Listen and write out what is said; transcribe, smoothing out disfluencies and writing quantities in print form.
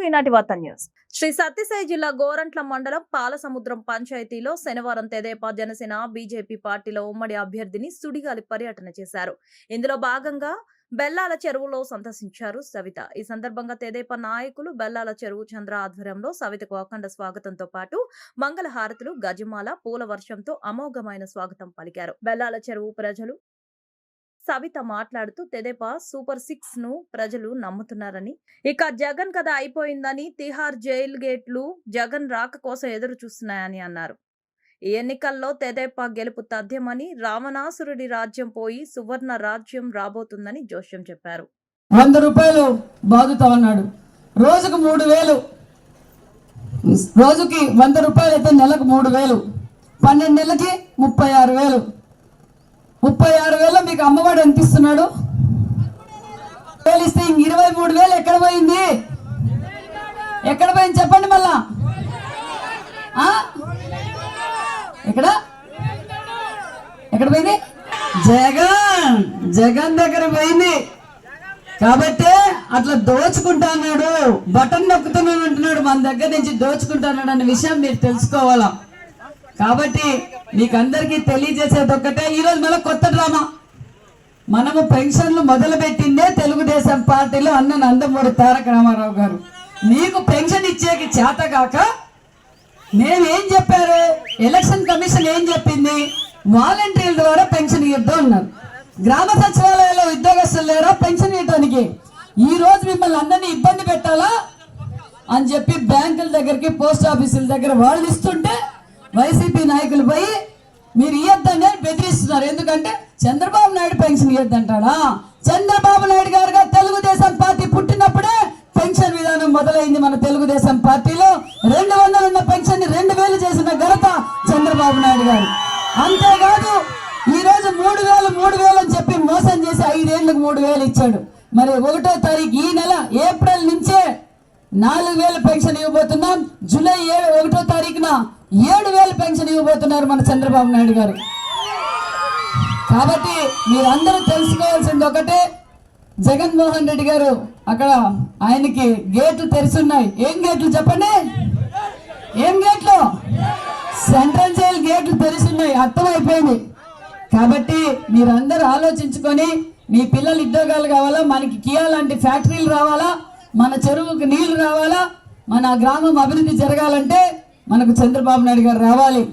ఈనాటి వార్త న్యూస్. శ్రీ సత్యసాయి జిల్లా గోరంట్ల మండలం పాలసముద్రం పంచాయతీలో శనివారం తెదేపా జనసేన బీజేపీ పార్టీల ఉమ్మడి అభ్యర్థిని సుడిగాలి పర్యటన చేశారు. ఇందులో భాగంగా బెల్లాల చెరువులో సందర్శించారు సవిత. ఈ సందర్భంగా తెదేపా నాయకులు బెల్లాల చెరువు చంద్ర ఆధ్వర్యంలో సవితకు అఖండ స్వాగతంతో పాటు మంగళహారతులు, గజమాల, పూల వర్షంతో అమోఘమైన స్వాగతం పలికారు. బెల్లాల చెరువు ప్రజలు సవిత మాట్లాడుతూ తెదేపా సూపర్ 6 ను ప్రజలు నమ్ముతున్నారని, ఇక జగన్ కథ అయిపోయిందని, తిహార్ జైలు గేట్లు జగన్ రాక కోసం ఎదురు చూస్తున్నాయని అన్నారు. ఈ ఎన్నికల్లో తెదేపా గెలుపు తథ్యమని, రావణాసురుడి రాజ్యం పోయి సువర్ణ రాజ్యం రాబోతుందని జోష్యం చెప్పారు. 100 రూపాయలు బాదుతామన్నాడు. రోజుకు 3000, రోజుకి 100 రూపాయలు అయితే నెలకు 3000, 12 నెలలకి 36,000. 36,000 మీకు అమ్మవాడు ఎంత ఇస్తున్నాడు? ఇస్తే ఇంక 23,000 ఎక్కడ పోయింది? ఎక్కడ పోయింది చెప్పండి మళ్ళా. ఎక్కడ ఎక్కడ పోయింది? జగన్ దగ్గర పోయింది. కాబట్టి అట్లా దోచుకుంటా అన్నాడు, బటన్ నొక్కుతున్నాడు అంటున్నాడు, మన దగ్గర నుంచి దోచుకుంటున్నాడు అన్న విషయం మీరు తెలుసుకోవాలా. కాబట్టి మీకు అందరికీ తెలియజేసేది ఒక్కటే, ఈరోజు మళ్ళీ కొత్త డ్రామా. మనము పెన్షన్లు మొదలు పెట్టిందే తెలుగుదేశం పార్టీలో అన్న నందమూరి తారక రామారావు గారు. మీకు పెన్షన్ ఇచ్చేకి చేతగాక మేమేం చెప్పారు? ఎలక్షన్ కమిషన్ ఏం చెప్పింది? వాలంటీర్ల ద్వారా పెన్షన్ ఇద్దాం అన్నారు. గ్రామ సచివాలయాల్లో ఉద్యోగస్తులు లేరా పెన్షన్ ఇవ్వడానికి? ఈ రోజు మిమ్మల్ని అందరినీ ఇబ్బంది పెట్టాలా అని చెప్పి బ్యాంకుల దగ్గరికి, పోస్ట్ ఆఫీసుల దగ్గర వాళ్ళు ఇస్తుంటే వైసీపీ నాయకులు పోయి మీరు ఇవ్వద్దని బెదిరిస్తున్నారు. ఎందుకంటే చంద్రబాబు నాయుడు పెన్షన్ ఇవ్వద్దంటాడా? చంద్రబాబు నాయుడు గారుగా తెలుగుదేశం పార్టీ పుట్టినప్పుడే పెన్షన్ విధానం మొదలైంది మన తెలుగుదేశం పార్టీలో. 200 ఉన్న పెన్షన్ 2,000 చేసిన ఘనత చంద్రబాబు నాయుడు గారు. అంతేకాదు ఈ రోజు 3,000 అని చెప్పి మోసం చేసి 5 ఏళ్లకు 3,000 ఇచ్చాడు. మరి 1వ తారీఖు ఈ నెల ఏప్రిల్ నుంచే 4,000 పెన్షన్ ఇవ్వబోతున్నాం. జూలై 1వ తారీఖున 7,000 పెన్షన్ ఇవ్వబోతున్నారు మన చంద్రబాబు నాయుడు గారు. కాబట్టి మీరందరూ తెలుసుకోవాల్సింది ఒకటే, జగన్మోహన్ రెడ్డి గారు అక్కడ ఆయనకి గేట్లు తెరిచున్నాయి. ఏం గేట్లు చెప్పండి? ఏం గేట్లు? సెంట్రల్ జైలు గేట్లు తెరిచున్నాయి, అర్థమైపోయింది. కాబట్టి మీరందరూ ఆలోచించుకొని, మీ పిల్లలు ఉద్యోగాలు కావాలా, మనకి కియా లాంటి ఫ్యాక్టరీలు రావాలా, మన చెరువుకు నీళ్లు రావాలా, మన గ్రామం అభివృద్ధి జరగాలంటే మనకు చంద్రబాబు నాయుడు గారు రావాలి.